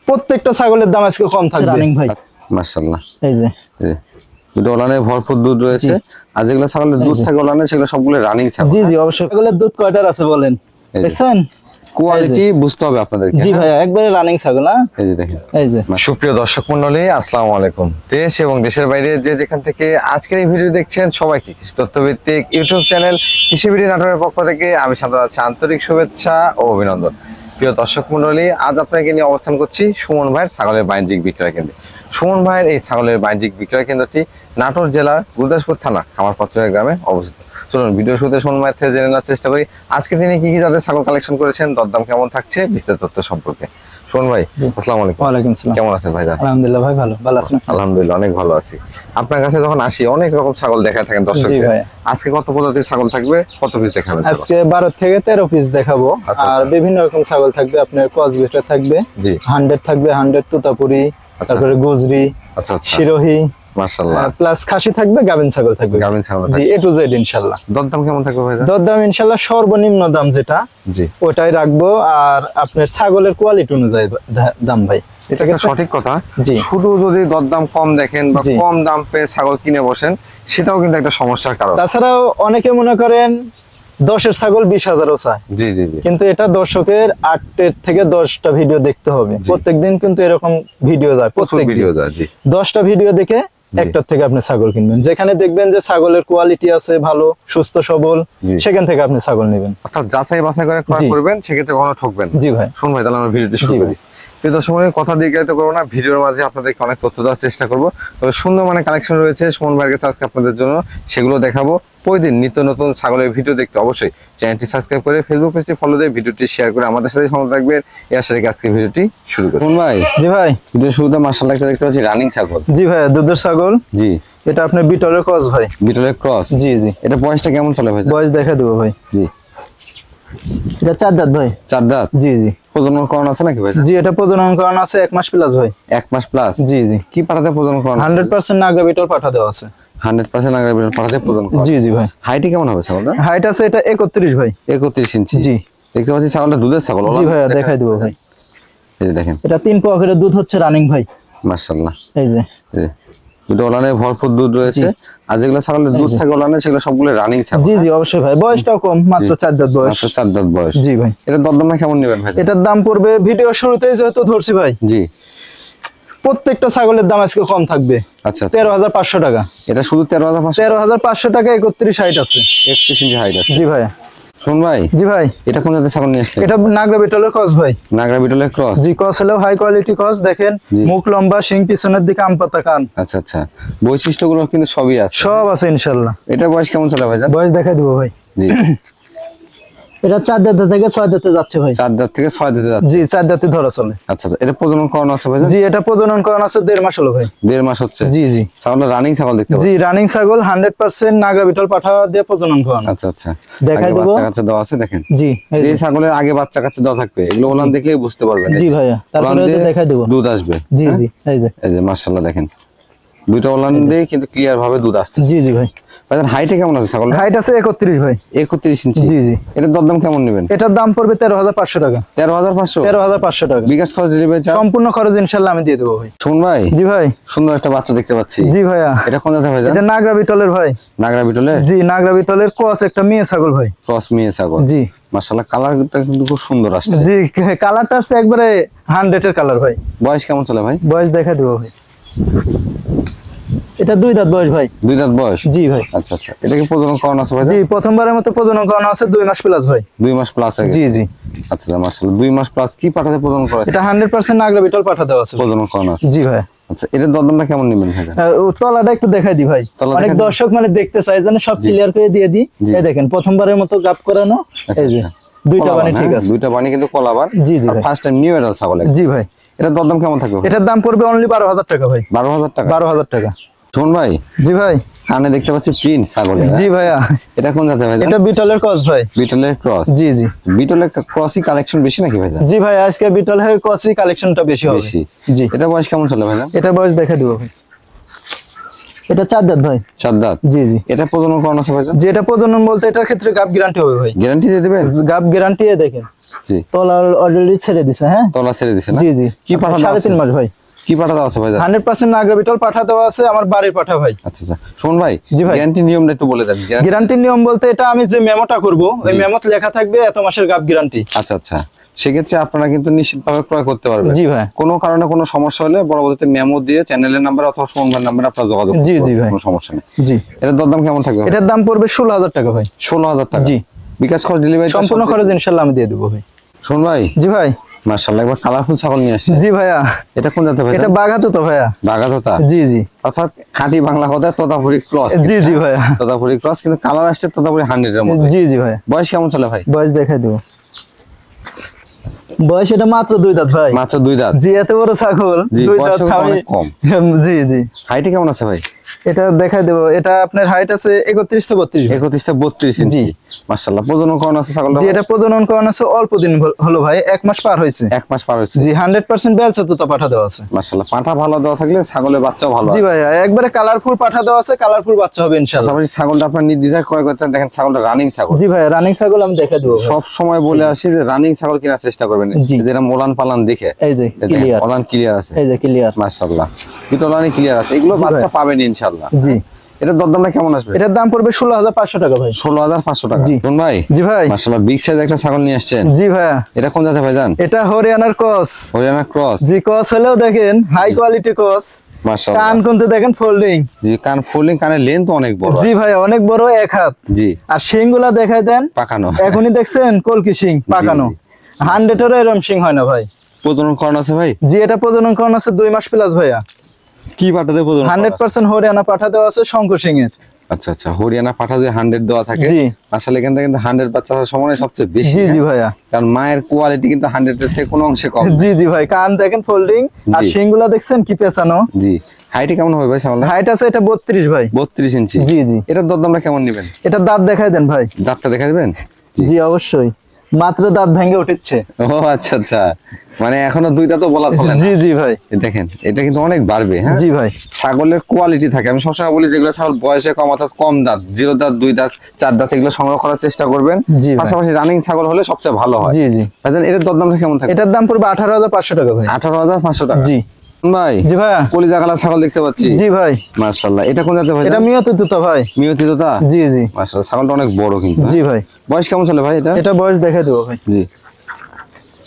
প্রত্যেকটা ছাগলের দাম আজকে কম থাকবে রানিং ভাই। মাশাআল্লাহ, এই যে দুটো ওলানে ভরপুর দুধ রয়েছে। আর যেগুলো ছাগলের দুধ থাকে ওলানে, সেগুলো সবগুলো রানিং ছাগল। জি জি অবশ্যই। ছাগলের দুধ কয়টার আছে বলেন, দেখছেন? কোয়ালিটি বুঝতে হবে আপনাদেরকে। জি ভাই, একবারে রানিং ছাগল। এই যে দেখেন। এই যে সুপ্রিয় দর্শক মণ্ডলী, আসসালামু আলাইকুম। দেশ এবং দেশের বাইরে যে যেখান থেকে আজকের এই ভিডিও দেখছেন, সবাইকে কৃষি তথ্যভিত্তিক ইউটিউব চ্যানেল কৃষি বিডি নাটোরের পক্ষ থেকে আমি শান্ত আছি আন্তরিক শুভেচ্ছা ও অভিনন্দন। প্রিয় দর্শক মণ্ডলী, আজ আপনাকে নিয়ে অবস্থান করছি সুমন ভাইয়ের ছাগলের বাণিজ্যিক বিক্রয় কেন্দ্রে। সুমন ভাইয়ের এই ছাগলের বাণিজ্যিক বিক্রয় কেন্দ্রটি নাটোর জেলার গুরুদাসপুর থানা খামারপত্রের গ্রামে অবস্থিত। চলুন ভিডিও শুরুতে সুমন ভাইয়ের থেকে জেনে নেওয়ার চেষ্টা করি আজকে তিনি কি কি তাদের ছাগল কালেকশন করেছেন, দরদাম কেমন থাকছে, বিস্তারিত তথ্য সম্পর্কে। সুমন ভাই, আসসালামু আলাইকুম। ওয়ালাইকুম আসসালাম। কেমন আছেন ভাই? আলহামদুলিল্লাহ ভাই, ভালো আছেন? আলহামদুলিল্লাহ, অনেক ভালো আছি। আপনার কাছে যখন আসি অনেক রকম ছাগল দেখা থাকেন দর্শকদের। আজকে কত প্রজাতির ছাগল থাকবে, কত পিস দেখাবেন? আজকে 12 থেকে 13 পিস দেখাবো। আর বিভিন্ন রকম ছাগল থাকবে, আপনার ক্রসবিটার থাকবে, 100 থাকবে, 100 তোতাপুরি, তারপরে গুজরি, শিরোহী, মাশাআল্লাহ, প্লাস খাসি থাকবে, গাভিন ছাগল থাকবে। গাভিন ছাগল, জি, এ টু জেড ইনশাআল্লাহ। দরদাম কেমন থাকবে ভাই? দরদাম ইনশাআল্লাহ সর্বনিম্ন দাম যেটা, জি, ওটাই রাখবো। আর আপনার ছাগলের কোয়ালিটি অনুযায়ী দাম ভাই, এটা একটা সঠিক কথা। শুধু যদি দরদাম কম দেখেন বা কম দাম পেয়ে ছাগল কিনে বসেন, সেটাও কিন্তু একটা সমস্যার কারণ। তাছাড়াও অনেকে মনে করেন 10-এর ছাগল 20,000ও চায়। জি জি জি। কিন্তু এটা দর্শকের 8 থেকে 10টা ভিডিও দেখতে হবে প্রত্যেকদিন, কিন্তু এরকম ভিডিও যায়, প্রত্যেক ভিডিও যায়। জি, 10টা ভিডিও দেখে একটার থেকে আপনি ছাগল কিনবেন। যেখানে দেখবেন যে ছাগলের কোয়ালিটি আছে ভালো, সুস্থ সবল, সেখান থেকে আপনি ছাগল নেবেন। অর্থাৎ যাচাই বাছাই করে ক্রয় করবেন, সেক্ষেত্রে কখনো ঠকবেন না। জি ভাই। শুন ভাই, তাহলে আমরা ভিডিওটি শুরু করি। কথা দিয়ে করবো না, ভিডিওর মাঝে আপনাদেরকে অনেক তথ্য দেওয়ার চেষ্টা করবো। তবে সুন্দর মানে কালেকশন রয়েছে সুমন ভাইয়ের কাছে আজকে আপনাদের জন্য, সেগুলো দেখাবো। প্রতিদিন নিত্য নতুন ছাগলের ভিডিও দেখতে অবশ্যই চ্যানেলটি সাবস্ক্রাইব করে ফেসবুক পেজটি ফলো দিয়ে ভিডিওটি শেয়ার করে আমাদের সাথে সংযুক্ত থাকবেন। এই আশা রেখে আজকে ভিডিওটি শুরু করি। সুমন ভাই। জি ভাই। ভিডিও শুরুতে মাশাআল্লাহ একটা দেখতে পাচ্ছি রানিং ছাগল। জি ভাই, দুধের ছাগল। জি, এটা আপনার বিটলের ক্রস ভাই। বিটলের ক্রস, জি জি। এটা বয়সটা কেমন চলে ভাই? বয়স দেখা দেবো ভাই। জি, এটা 4 দাঁত ভাই। 4 দাঁত, জি জি। প্রজনন করানো আছে নাকি ভাই? জি, এটা প্রজনন করানো আছে 1 মাস প্লাস ভাই। 1 মাস প্লাস, জি জি। কি পাঠাতে প্রজনন করানো? 100% নাগরা বিটল পাঠা দেওয়া আছে। 100% নাগরা বিটল পাঠাতে প্রজনন করানো। জি জি ভাই। হাইটে কেমন হবে ছাগলটা? হাইট আছে এটা 31 ভাই। 31 ইঞ্চি, জি। দেখতে পাচ্ছি ছাগলটা দুধের ছাগল। জি ভাই, দেখাই দেবো ভাই। এই যে দেখেন, এটা 3 পোয়া করে দুধ হচ্ছে রানিং ভাই। মাশাআল্লাহ, এই যে দুটো ওলানে ভরপুর দুধ রয়েছে। আর যেগুলো ছাগলের দুধ থাকে ওলানে, সেগুলো সবগুলো রানিং ছাগল। জি জি অবশ্যই ভাই। বয়সটাও কম, মাত্র 4 দাঁত বয়স। মাত্র 4 দাঁত বয়স, জি ভাই। এটার দরদাম কেমন নেবেন ভাই? এটার দাম পড়বে, ভিডিও শুরুতেই যেহেতু ধরছি ভাই, জি, প্রত্যেকটা ছাগলের দাম আজকে কম থাকবে। আচ্ছা, 13,500 টাকা। এটা শুধু 13,500 টাকা। 31 হাইট আছে, 31 ইঞ্চি হাইট আছে। জি ভাই। শুন ভাই। জি ভাই। এটা কোন জাতের ছাগল নিয়ে আসলেন? এটা নাগরা বিটলের ক্রস ভাই। নাগরা বিটলের ক্রস, জি। ক্রস হলো হাই কোয়ালিটি ক্রস। দেখেন মুখ লম্বা, শিং পিছনের দিকে আমপাতা কান। আচ্ছা আচ্ছা, বৈশিষ্ট্যগুলো কিন্তু সবই আছে, সব আছে ইনশাআল্লাহ। এটা বয়স কেমন চলে ভাই? বয়স দেখাই দেবো ভাই। জি, এটা 4 দাঁত থেকে 6 দাঁতে যাচ্ছে ভাই। 4 দাঁত থেকে 6 দাঁতে যাচ্ছে, জি। 4 দাঁতে ধরা চলে। আচ্ছা আচ্ছা। এটা প্রজনন করানো আছে ভাই? জি, এটা প্রজনন করানো আছে 1.5 মাস হলো ভাই। 1.5 মাস হচ্ছে, জি জি। ছাগলটা রানিং ছাগল দেখতে পাচ্ছি। জি, রানিং ছাগল 100% নাগরা বিটল পাঠা দিয়ে প্রজনন করানো। আচ্ছা আচ্ছা, দেখাই দেবো। বাচ্চা কাচ্চা দেওয়া আছে দেখেন। জি, এই ছাগলের আগে বাচ্চা কাচ্চা দেওয়া থাকবে, এগুলো ওলান দেখলেই বুঝতে পারবেন। জি ভাইয়া, তারপরে দেখাই দেবো, দুধ আসবে। জি জি, এই যে মাশাআল্লাহ দেখেন, দুইটা ওলান দিয়ে কিন্তু ক্লিয়ার ভাবে দুধ আসছে। জি জি ভাই। ভাইজান হাইটে কেমন আছে ছাগল? হাইট আছে 31 ভাই। 31 ইঞ্চি, জি জি। এটার দরদাম কেমন নেবেন? এটার দাম পড়বে 13,500 টাকা। 13,500? 13,500 টাকা। বিকাশ খরচ ডেলিভারি চার্জ? সম্পূর্ণ খরচ ইনশাআল্লাহ আমি দিয়ে দেব ভাই। শুন ভাই। জি ভাই। সুন্দর একটা বাচ্চা দেখতে পাচ্ছি। জি ভাইয়া। এটা কোন জাতের ভাইজান? এটা নাগরা বিটলের ভাই। নাগরা বিটলের? জি, নাগরা বিটলের ক্রস একটা মেয়ে ছাগল ভাই। ক্রস মেয়ে ছাগল, জি। মাশাআল্লাহ, কালারটা কিন্তু খুব সুন্দর আসছে। জি, কালারটা আছে একবারে 100 এর কালার ভাই। বয়স কেমন চলে ভাই? বয়স দেখা দেব ভাই। এটা 2 দাঁত বয়স ভাই। 2 দাঁত বয়স, জি ভাই। আচ্ছা আচ্ছা। এটা কি প্রজনন করানো আছে ভাই? জি, প্রথমবারের মতো প্রজনন করানো আছে 2 মাস প্লাস ভাই। 2 মাস প্লাস, জি জি। আচ্ছা মাশাআল্লাহ, 2 মাস প্লাস। কি পাঠাতে প্রজনন করা আছে? এটা 100% নাগরা বিটল পাঠা দেওয়া আছে, প্রজনন করানো আছে, জি ভাই। আচ্ছা, এটার দরদামটা কেমন নেবেন ভাই? তলাটা একটু দেখাই দি ভাই, অনেক দর্শক মানে দেখতে চায়, জানেন, সব ক্লিয়ার করে দিয়ে দি। এই দেখেন, প্রথমবারের মতো গাপ করানো। এই যে দুইটা বানি ঠিক আছে, দুইটা বানি কিন্তু কলাবার। জি জি, ফার্স্ট টাইম নিউ এডাল ছাগল। জি ভাই। এটার দরদাম কেমন থাকবে? এটার দাম পড়বে অনলি 12,000 টাকা ভাই। 12,000 টাকা? 12,000 টাকা। শুন ভাই। জি ভাই। কানে দেখতে পাচ্ছি প্রিন্ট ছাগল। জি ভাইয়া। এটা কোন জাতের ভাই? এটা বিটলের ক্রস ভাই। বিটলের ক্রস, জি জি। বিটলের ক্রসই কালেকশন বেশি নাকি ভাই? জি ভাই, আজকে বিটলের ক্রসই কালেকশনটা বেশি হবে। জি। এটা বয়স কেমন চলে ভাই? এটা বয়স দেখা দেব ভাই। এটা 4 দাঁত ভাই। 4 দাঁত। জি জি। এটা প্রজনন করানো আছে ভাইজান? যে এটা প্রজনন বলতে এটার ক্ষেত্রে গাব গ্যারান্টি হবে ভাই। গ্যারান্টি দিয়ে দিবেন? গাব গ্যারান্টি দেখেন। জি। তলা অলরেডি ছেড়ে দিছে। হ্যাঁ তলা ছেড়ে দিছে না? জি জি। কি পাঠা? 3.5 মাস ভাই। কি পাঠা দাও আছে ভাইজান? 100% নাগরা বিটল পাঠা দেওয়া আছে, আমার বাড়ির পাঠা ভাই। আচ্ছা আচ্ছা, শুন ভাই, জি ভাই। গ্যারান্টি নিয়মটা একটু বলে দেন। গ্যারান্টির নিয়ম বলতে এটা আমি যে মেমোটা করব ওই মেমোত লেখা থাকবে এত মাসের গাব গ্যারান্টি। আচ্ছা আচ্ছা, সেক্ষেত্রে আপনারা কিন্তু নিশ্চিতভাবে ক্রয় করতে পারবেন। জি ভাই। কোনো কারণে কোনো সমস্যা হলে পরবর্তীতে মেমো দিয়ে চ্যানেলের নাম্বার অথবা সুমন ভাইয়ের নাম্বারে আপনারা যোগাযোগ করতে জি জি পারবেন, ভাই। কোনো সমস্যা নেই। জি। এটার দরদাম কেমন থাকবে? এটার দাম পড়বে 16,000 টাকা ভাই। 16,000 টাকা? জি। বিকাশ খরচ, ডেলিভারি সম্পূর্ণ খরচ ইনশাআল্লাহ আমি দিয়ে দেবো ভাই। শুন ভাই। জি ভাই। মাশাআল্লাহ, একবার কালারফুল ছাগল নিয়ে আসছে। জি ভাইয়া। এটা কোন জাতের ভাই? এটা বাঘাতো তো ভাইয়া। বাঘাতোতা? জি জি। অর্থাৎ খাঁটি বাংলা কথায় তোতাপুরি ক্রস। জি জি ভাইয়া। তোতাপুরি ক্রস, কিন্তু কালার আসছে তোতাপুরি 100 এর মধ্যে। জি জি ভাই। বয়স কেমন চলে ভাই? বয়স দেখাই দেবো। বয়স এটা মাত্র 2 দাঁত ভাই। মাত্র 2 দাঁত? জি, এত বড় ছাগল 2 দাঁত। অনেক কম। জি জি। হাইটে কেমন আছে ভাই? এটা দেখাই দেবো। এটা আপনার হাইট আছে 31 থেকে 32। 31 থেকে 32 ইঞ্চি। মাশাআল্লাহ, প্রজনন করানো আছে ছাগলটা? জি, এটা প্রজনন করানো আছে অল্প দিন হলো ভাই, 1 মাস পার হয়েছে। 1 মাস পার হয়েছে? জি, 100% বেলচতুতা পাঠা দেওয়া আছে। মাশাআল্লাহ, পাঠা ভালো দেওয়া থাকলে ছাগলের বাচ্চাও ভালো হয়। জি ভাই, একবারে কালারফুল পাঠা দেওয়া আছে, কালারফুল বাচ্চা হবে ইনশাআল্লাহ। পাশাপাশি ছাগলটা আপনার নির্দ্বিধায় ক্রয় করতে দেখেন, ছাগলটা রানিং ছাগল। জি ভাই, রানিং ছাগল আমি দেখাই দেবো। সব সময় বলে আসি যে রানিং ছাগল কেনার চেষ্টা করবেন, যেটা মোলান পালান দেখে। এই যে ক্লিয়ার, ওলান ক্লিয়ার আছে। এই যে ক্লিয়ার। মাশাআল্লাহ, কিন্তু ওলানি ক্লিয়ার আছে, এগুলো বাচ্চা পাবেন ইনশাআল্লাহ। জি। এটার দরদামটা কেমন আসবে? এটার দাম পড়বে 16,500 টাকা ভাই। 16,500 টাকা? জি। কোন ভাই? জি ভাই। মাশাআল্লাহ, বিগ সাইজ একটা ছাগল নিয়ে আসছেন। জি ভাইয়া। এটা কোন জাতের ভাইজান? এটা হরিয়ানার ক্রস। হরিয়ানা ক্রস? জি, ক্রস হলেও দেখেন হাই কোয়ালিটি ক্রস। মাশাআল্লাহ, কান কোনতে দেখেন ফোল্ডিং। জি, কান ফোল্ডিং, কানের লেন্থ অনেক বড়। জি ভাই, অনেক বড়, 1 হাত। জি। আর শিংগুলা দেখাই দেন, পাকানো। এখনই দেখছেন কলকি শিং পাকানো। 100 এর এরকম শিং হয় না ভাই। প্রজনন করানো আছে ভাই? জি, এটা প্রজনন করানো আছে 2 মাস প্লাস ভাইয়া। কি পাঠাতে প্রজনন? 100% হরিয়ানা পাঠা দেওয়া আছে শঙ্কর সিং এর। আচ্ছা আচ্ছা, হরিয়ানা পাঠা যে 100 দেওয়া থাকে, জি। আসলে এখান থেকে কিন্তু 100 বাচ্চা সমানে সবচেয়ে বেশি। জি জি ভাইয়া। কারণ মায়ের কোয়ালিটি কিন্তু 100 এর থেকে কোনো অংশে কম। জি জি ভাই, কান দেখেন ফোল্ডিং, আর শিংগুলা দেখছেন কি পেছানো। জি। হাইটে কেমন হবে ভাই ছাগলটা? হাইট আছে এটা 32 ভাই। 32 ইঞ্চি? জি জি। এটার দরদামটা কেমন নেবেন? এটা দাঁত দেখাই দেন ভাই। দাঁতটা দেখা দিবেন? জি অবশ্যই, মাত্র দাঁত ভেঙে উঠেছে। ও আচ্ছা আচ্ছা, মানে এখনো 2 দাঁতও বলা চলে না। জি জি ভাই। দেখেন, এটা কিন্তু অনেক বাড়বে। হ্যাঁ জি ভাই। ছাগলের কোয়ালিটি থাকে, আমি সবসময় বলি যেগুলো ছাগল বয়সে কম, অর্থাৎ কম দাঁত, 0 দাঁত, 2 দাঁত, 4 দাঁত, এগুলো সংগ্রহ করার চেষ্টা করবেন। জি ভাই। পাশাপাশি রানিং ছাগল হলে সবচেয়ে ভালো হয়। জি জি। ভাইজান, এটার দরদামটা কেমন থাকে? এটার দাম পড়বে 18,500 টাকা ভাই। 18,500 টাকা? জি ভাই। জি ভাইয়া। কলিজা কালার ছাগল দেখতে পাচ্ছি। জি ভাই। মাশাআল্লাহ, এটা কোন জাতের ভাই? এটা মিয়তুতুতা ভাই। মিয়তিতোতা? জি জি। মাশাআল্লাহ, ছাগলটা অনেক বড় কিন্তু। জি ভাই। বয়স কেমন চলে ভাই এটা? এটা বয়স দেখাই দেবো ভাই। জি।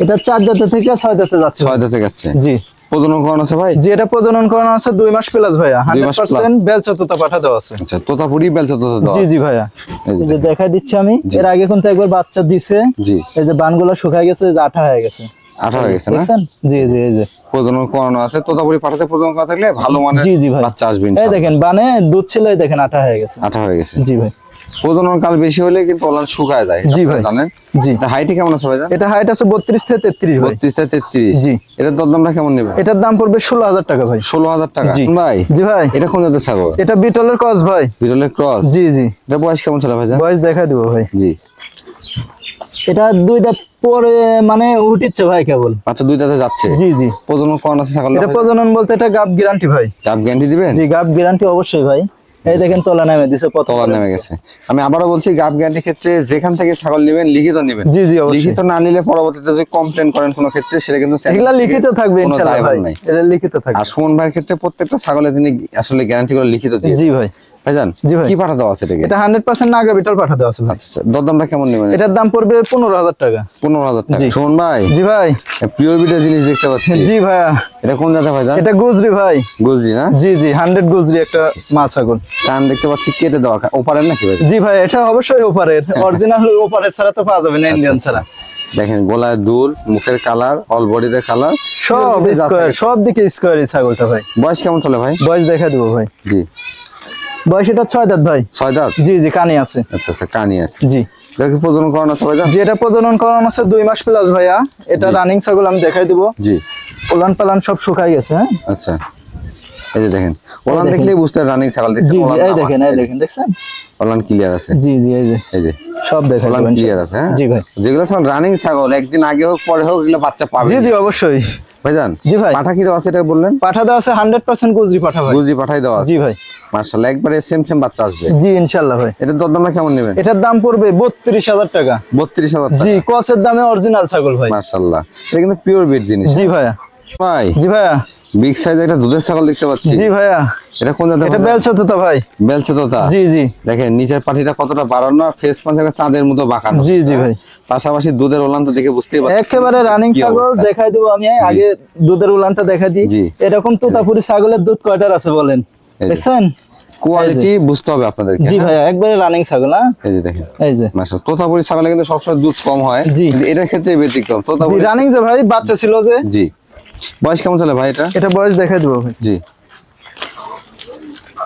এটা 4 দাঁত থেকে 6 দাঁতে যাচ্ছে। 6 দাঁতে যাচ্ছে? জি। প্রজনন করানো আছে ভাই? জি, এটা প্রজনন করানো আছে 2 মাস প্লাস ভাইয়া। 100% বেলচতুতা পাঠা দেওয়া আছে। আচ্ছা, তোতাপুরি বেলচতুতা দাও? জি জি ভাইয়া। এই যে দেখাই দিচ্ছি আমি, এর আগে কিন্তু একবার বাচ্চা দিছে। জি। এই যে বানগুলো শুকায় গেছে, এই যে আঠা হয়ে গেছে। আঠা হয়ে গেছে না? দেখছেন? জি জি। এই যে প্রজনন করানো আছে, তোতাপুরি পাঠাতে প্রজনন করা থাকলে ভালো মানের জি জি ভাই বাচ্চা আসবে এই ইনশাআল্লাহ। দেখেন বানে দুধ ছিল, এই দেখেন আঠা হয়ে গেছে। আঠা হয়ে গেছে? জি ভাই। প্রজনন কাল বেশি হলে কিন্তু ওলান শুকায় যায়, জি ভাই। জানেন? জি। এটা হাইটে কেমন আছে ভাইজান? এটা হাইট আছে 32 থেকে 33 ভাই। 32 থেকে 33? জি। এটার দরদামটা কেমন নেবেন? এটার দাম পড়বে 16,000 টাকা ভাই। 16,000 টাকা? জি ভাই। জি ভাই। এটা কোন জাতের ছাগল? এটা বিটলের ক্রস ভাই। বিটলের ক্রস? জি জি। এটা বয়স কেমন ছিল ভাইজান? বয়স দেখাই দেবো ভাই। জি। এটা 2 দাঁত পরে মানে উঠিচ্ছে ভাই কেবল। আচ্ছা, 2 দাঁতে যাচ্ছে? জি জি। প্রজনন করানো আছে ছাগল? এটা প্রজনন বলতে এটা গাব গ্যারান্টি ভাই। গাব গ্যারান্টি দিবেন? জি, গাব গ্যারান্টি অবশ্যই ভাই। এই দেখেন তলা নামে দিছে, কত তলা নেমে গেছে। আমি আবারও বলছি, গাব গ্যারান্টি ক্ষেত্রে যেখান থেকে ছাগল নেবেন লিখিত নেবেন। জি জি অবশ্যই। লিখিত না নিলে পরবর্তীতে যদি কমপ্লেন করেন কোনো ক্ষেত্রে, সেটা কিন্তু এগুলা লিখিত থাকবে কোনো ইনশাআল্লাহ দায়ভার ভাই। নাই। এটা লিখিত থাকবে। আর সুমন ভাইয়ের ক্ষেত্রে প্রত্যেকটা ছাগলে তিনি আসলে গ্যারান্টি করে লিখিত দিয়ে জি ভাই। ভাইজান, জি ভাই। কি পাঠা দেওয়া আছে এটাকে? এটা 100% নাগরা বিটল পাঠা দেওয়া আছে ভাই। আচ্ছা আচ্ছা, দরদামটা কেমন নেবেন? এটার দাম পড়বে 15,000 টাকা। 15,000 টাকা? জি। সুমন ভাই। জি ভাই। পিওর বিটের জিনিস দেখতে পাচ্ছি। জি ভাইয়া। এটা কোন জাতের ভাইজান? এটা গুজরি ভাই। গুজরি না? জি জি, 100 গুজরি একটা মা ছাগল। কান দেখতে পাচ্ছি কেটে দেওয়া, ওপারের নাকি ভাই? জি ভাই, এটা অবশ্যই ওপারের। অরিজিনাল ওপারের ছাড়া তো পাওয়া যাবে না, ইন্ডিয়ান ছাড়া। দেখেন, গলায় দুল, মুখের কালার, অল বডিতে কালার, সব স্কয়ার, সব দিকে স্কয়ার এই ছাগলটা ভাই। বয়স কেমন চলে ভাই? বয়স দেখা দেবো ভাই। জি। বয়স এটা 6 দাঁত ভাই। 6 দাঁত? জি জি, কানে আছে। আচ্ছা আচ্ছা, কানি আছে। জি। এটা কি প্রজনন করানো আছে ভাইজান? জি, এটা প্রজনন করানো আছে 2 মাস প্লাস ভাইয়া। এটা রানিং ছাগল, আমি দেখাই দেবো। জি। ওলান পালান সব শুকাই গেছে। হ্যাঁ আচ্ছা, এই যে দেখেন, ওলান দেখলেই বুঝতে রানিং ছাগল দেখছেন। জি জি, এই দেখেন, এই দেখেন, দেখছেন? ওলান ক্লিয়ার আছে? জি জি, এই যে সব দেখাই ওলান দেবেন। ক্লিয়ার আছে? হ্যাঁ জি ভাই। যেগুলো ছাগল রানিং ছাগল, একদিন আগে হোক পরে হোক, এগুলো বাচ্চা পাবে। জি জি অবশ্যই ভাইজান। জি ভাই। পাঠা কি দেওয়া আছে এটা বললেন? পাঠা দেওয়া আছে 100% গুজরি পাঠা ভাই। গুজরি পাঠাই দেওয়া আছে? জি ভাই। মাশাআল্লাহ একবারে সেম সেম বাচ্চা আসবে। জি ইনশাআল্লাহ ভাই। এটার দরদামটা কেমন নেবেন? এটার দাম পড়বে 32,000 টাকা। 32,000 টাকা। জি কসের দামে অরিজিনাল ছাগল ভাই। মাশাআল্লাহ এটা কিন্তু পিওর বিট জিনিস। জি ভাইয়া। ভাই জি ভাইয়া। বিগ সাইজ একটা দুধের ছাগল দেখতে পাচ্ছি। জি ভাইয়া। এটা কোন জাতের? এটা বেলচা তোতা ভাই। বেলচা তোতা। জি জি। দেখেন নিচের পাটিটা কতটা বাড়ানো আর ফেস পাঁচ চাঁদের মতো বাঁকানো। জি জি ভাই। পাশাপাশি দুধের ওলানটা দেখে বুঝতেই পারছেন একেবারে রানিং ছাগল দেখাই দেবো আমি। আগে দুধের উলানটা দেখাই দিই। জি। এরকম তোতাপুরি ছাগলের দুধ কয়টার আছে বলেন? দেখছেন কোয়ালিটি বুঝতে হবে আপনাদেরকে। জি ভাইয়া একবারে রানিং ছাগল। হ্যাঁ এই যে দেখেন এই যে মাশাআল্লাহ তোতাপুরি ছাগলে কিন্তু সবসময় দুধ কম হয়, জি। কিন্তু এটার ক্ষেত্রে ব্যতিক্রম। জি তোতাপুরি রানিং যে ভাই বাচ্চা ছিল যে। জি। বয়স কেমন চলে ভাই এটা? এটা বয়স দেখাই দেবো ভাই। জি।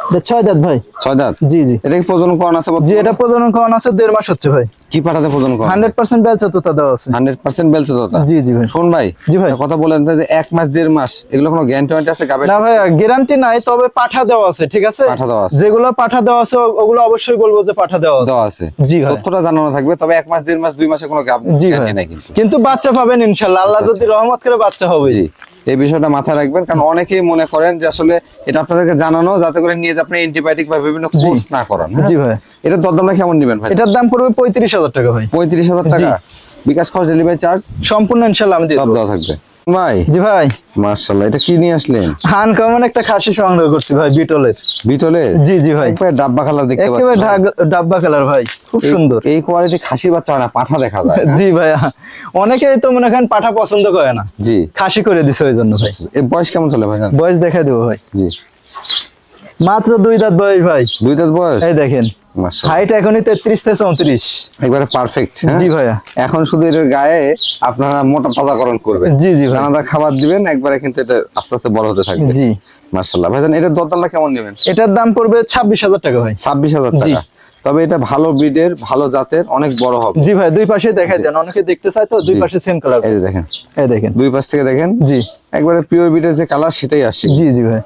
এটা 6 দাঁত ভাই। 6 দাঁত। জি জি। এটা কি প্রজনন করানো আছে? জি এটা প্রজনন করানো আছে 1.5 মাস হচ্ছে ভাই। কি পাঠাতে প্রজনন করানো? 100% বেলচা তোতা দেওয়া আছে। 100% বেলচা তোতা। জি জি ভাই। শুন ভাই, জি ভাই। একটা কথা বলেন যে 1 মাস 1.5 মাস এগুলো কোনো গ্যারান্টি আছে গাবে? না ভাই গ্যারান্টি নাই, তবে পাঠা দেওয়া আছে, ঠিক আছে? পাঠা দেওয়া আছে। যেগুলো পাঠা দেওয়া আছে ওগুলো অবশ্যই বলবো যে পাঠা দেওয়া আছে। দেওয়া আছে। জি ভাই। তথ্যটা জানানো থাকবে, তবে 1 মাস 1.5 মাস 2 মাসে কোনো জি ভাই। গ্যারান্টি নাই কিন্তু। কিন্তু বাচ্চা পাবেন ইনশাআল্লাহ, আল্লাহ যদি রহমত করে বাচ্চা হবে। জি। এই বিষয়টা মাথায় রাখবেন, কারণ অনেকেই মনে করেন যে আসলে এটা আপনাদেরকে জানানো যাতে করে নিয়ে যে আপনি অ্যান্টিবায়োটিক বা বিভিন্ন কোর্স না করান। জি ভাই। এটা দরদামটা কেমন নেবেন ভাই? এটার দাম পড়বে 35,000 টাকা ভাই। 35,000 টাকা। বিকাশ খরচ ডেলিভারি চার্জ সম্পূর্ণ ইনশাআল্লাহ আমি দিয়ে সব দেব দেওয়া থাকবে। ভাই জি ভাই। মাশাআল্লাহ এটা কি নিয়ে আসলেন? আনকমন একটা খাসি সংগ্রহ করছি ভাই বিটলের। বিটলের? জি জি ভাই। একবার ডাব্বা কালার দেখতে পাচ্ছি। একেবারে ডাব্বা কালার ভাই, খুব সুন্দর। এই কোয়ালিটি খাসি বাচ্চা হয় না, পাঠা দেখা যায়। জি ভাইয়া, অনেকেই তো মনে করেন পাঠা পছন্দ করে না, জি। খাসি করে দিছে ওই জন্য ভাই। এই বয়স কেমন চলে ভাই? বয়স দেখাই দেবো ভাই। জি। মাত্র 2 দাঁত বয়স ভাই। 2 দাঁত বয়স? এই দেখেন মাশাআল্লাহ হাইট এখনই 33 থেকে 34। একবারে পারফেক্ট। জি ভাইয়া। এখন শুধু এর গায়ে আপনারা মোটা তাজাকরণ করবেন। জি জি ভাই। দানাদার খাবার দিবেন, একবারে কিন্তু এটা আস্তে আস্তে বড় হতে থাকবে। জি। মাশাআল্লাহ ভাইজান এটা দরদামটা কেমন নেবেন? এটার দাম পড়বে 26,000 টাকা ভাই। 26,000 জি। টাকা। তবে এটা ভালো ব্রিডের, ভালো জাতের, অনেক বড় হবে। জি ভাই, দুই পাশে দেখাই দেন, অনেকে দেখতে চায় তো, দুই জি। পাশে সেম কালার। এই যে দেখেন, এই দেখেন। দুই পাশ থেকে দেখেন, জি। একবারে পিওর ব্রিডের যে কালার সেটাই আসছে। জি জি ভাই।